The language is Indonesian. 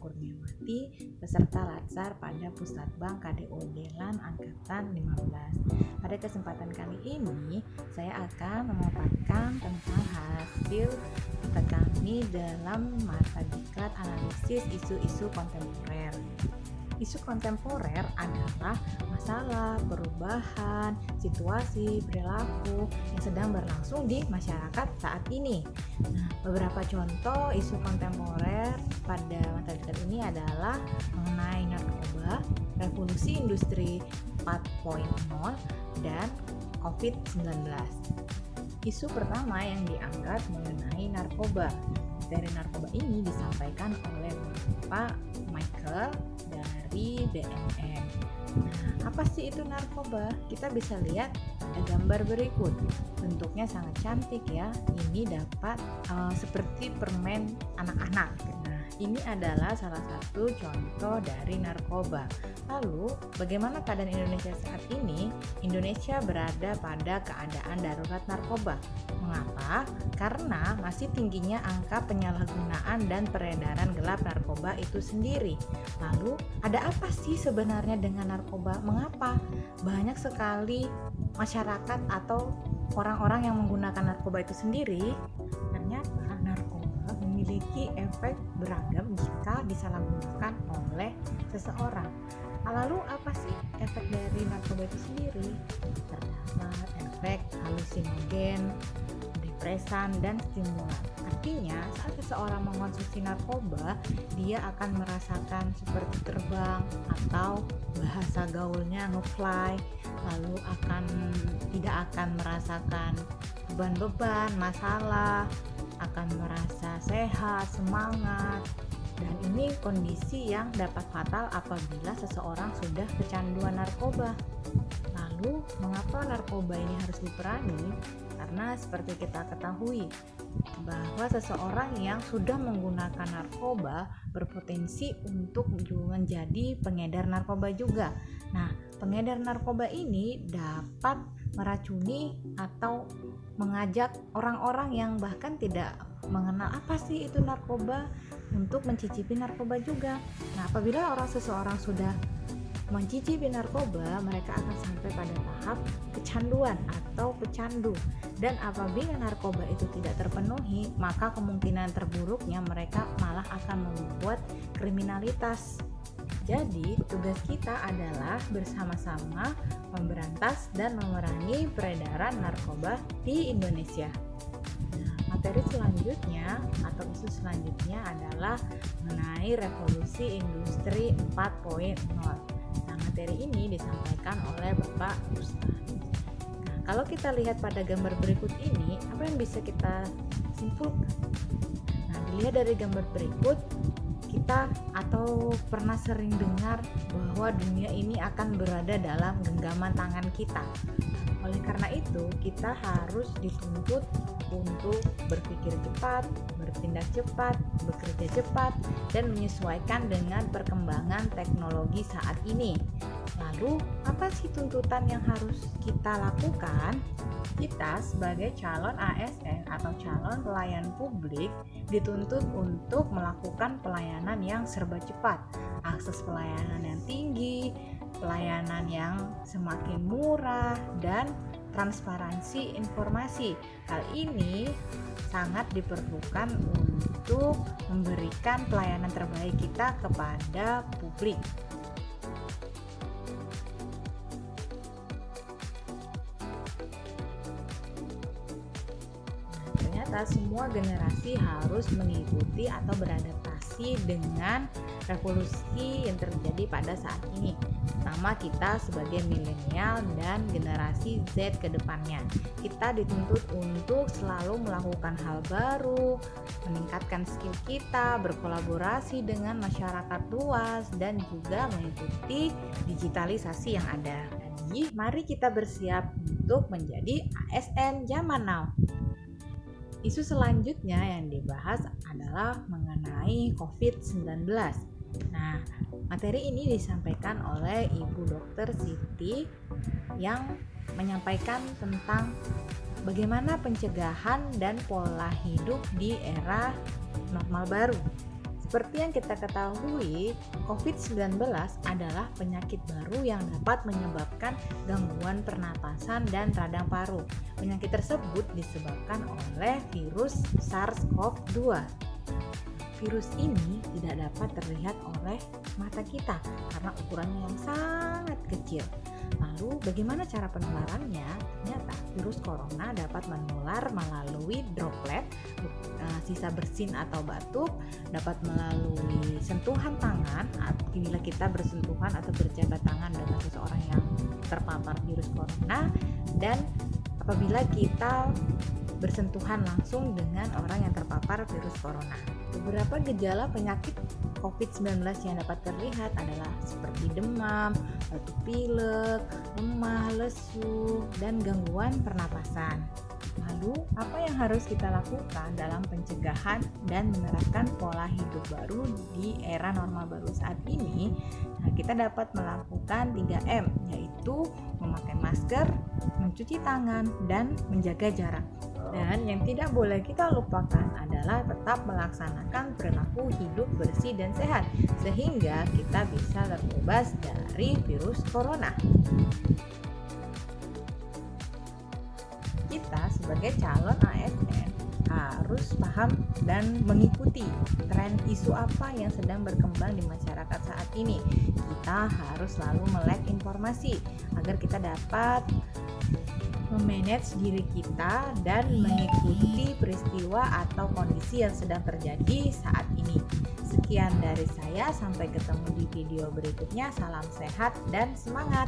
Kurniawati, peserta Latsar pada Pusatbang KDO Delan Angkatan 15. Pada kesempatan kali ini, saya akan memaparkan tentang hasil kami dalam mata diklat analisis isu-isu kontemporer. Isu kontemporer adalah masalah, perubahan, situasi, perilaku yang sedang berlangsung di masyarakat saat ini. Nah, beberapa contoh isu kontemporer pada mata diklat ini adalah mengenai narkoba, revolusi industri 4.0, dan COVID-19. Isu pertama yang diangkat mengenai narkoba. Materi narkoba ini disampaikan oleh Pak Michael dari BNN. Nah, apa sih itu narkoba? Kita bisa lihat pada gambar berikut. Bentuknya sangat cantik ya. Ini dapat seperti permen anak-anak. Nah, ini adalah salah satu contoh dari narkoba. Lalu, bagaimana keadaan Indonesia saat ini? Indonesia berada pada keadaan darurat narkoba. Mengapa? Karena masih tingginya angka penyalahgunaan dan peredaran gelap narkoba itu sendiri. Lalu, ada apa sih sebenarnya dengan narkoba? Mengapa banyak sekali masyarakat atau orang-orang yang menggunakan narkoba itu sendiri? Ternyata narkoba memiliki efek beragam jika disalahgunakan oleh seseorang. Lalu apa sih efek dari narkoba itu sendiri? Terdapat efek halusinogen, depresan, dan stimulan. Artinya, saat seseorang mengkonsumsi narkoba, dia akan merasakan seperti terbang atau bahasa gaulnya nge-fly, lalu tidak akan merasakan beban-beban, masalah, akan merasa sehat, semangat. Dan ini kondisi yang dapat fatal apabila seseorang sudah kecanduan narkoba. Lalu, mengapa narkoba ini harus diperangi? Karena seperti kita ketahui bahwa seseorang yang sudah menggunakan narkoba berpotensi untuk menjadi pengedar narkoba juga. Nah, pengedar narkoba ini dapat meracuni atau mengajak orang-orang yang bahkan tidak mengenal apa sih itu narkoba untuk mencicipi narkoba juga. Nah, apabila seseorang sudah mencicipi narkoba, mereka akan sampai pada tahap kecanduan atau pecandu. Dan apabila narkoba itu tidak terpenuhi, maka kemungkinan terburuknya mereka malah akan membuat kriminalitas. Jadi, tugas kita adalah bersama-sama memberantas dan memerangi peredaran narkoba di Indonesia. Materi selanjutnya atau isu selanjutnya adalah mengenai revolusi industri 4.0. Nah, materi ini disampaikan oleh Bapak Ustaz. Nah, kalau kita lihat pada gambar berikut ini, apa yang bisa kita simpulkan? Nah, dilihat dari gambar berikut, kita atau pernah sering dengar bahwa dunia ini akan berada dalam genggaman tangan kita. Oleh karena itu, kita harus dituntut untuk berpikir cepat, bertindak cepat, bekerja cepat, dan menyesuaikan dengan perkembangan teknologi saat ini. Lalu, apa sih tuntutan yang harus kita lakukan? Kita sebagai calon ASN atau calon pelayan publik dituntut untuk melakukan pelayanan yang serba cepat, akses pelayanan yang tinggi, pelayanan yang semakin murah, dan transparansi informasi. Hal ini sangat diperlukan untuk memberikan pelayanan terbaik kita kepada publik. Ternyata semua generasi harus mengikuti atau beradaptasi dengan revolusi yang terjadi pada saat ini. Pertama, kita sebagai milenial dan generasi Z ke depannya. Kita dituntut untuk selalu melakukan hal baru, meningkatkan skill kita, berkolaborasi dengan masyarakat luas, dan juga mengikuti digitalisasi yang ada. Jadi, mari kita bersiap untuk menjadi ASN zaman now. Isu selanjutnya yang dibahas adalah mengenai COVID-19. Nah, materi ini disampaikan oleh Ibu Dr. Siti yang menyampaikan tentang bagaimana pencegahan dan pola hidup di era normal baru. Seperti yang kita ketahui, COVID-19 adalah penyakit baru yang dapat menyebabkan gangguan pernapasan dan radang paru. Penyakit tersebut disebabkan oleh virus SARS-CoV-2. Virus ini tidak dapat terlihat oleh mata kita karena ukurannya yang sangat kecil. Lalu bagaimana cara penularannya? Ternyata virus corona dapat menular melalui droplet, sisa bersin atau batuk, dapat melalui sentuhan tangan bila kita bersentuhan atau berjabat tangan dengan seseorang yang terpapar virus corona, dan apabila kita bersentuhan langsung dengan orang yang terpapar virus corona. Beberapa gejala penyakit COVID-19 yang dapat terlihat adalah seperti demam, batuk pilek, lemah, lesu, dan gangguan pernapasan. Lalu, apa yang harus kita lakukan dalam pencegahan dan menerapkan pola hidup baru di era normal baru saat ini? Nah, kita dapat melakukan 3M, yaitu memakai masker, mencuci tangan, dan menjaga jarak. Dan yang tidak boleh kita lupakan adalah tetap melaksanakan perilaku hidup bersih dan sehat, sehingga kita bisa terbebas dari virus corona. Kita sebagai calon ASN harus paham dan mengikuti tren isu apa yang sedang berkembang di masyarakat saat ini. Kita harus selalu melek informasi agar kita dapat memanage diri kita dan mengikuti peristiwa atau kondisi yang sedang terjadi saat ini. Sekian dari saya, sampai ketemu di video berikutnya. Salam sehat dan semangat.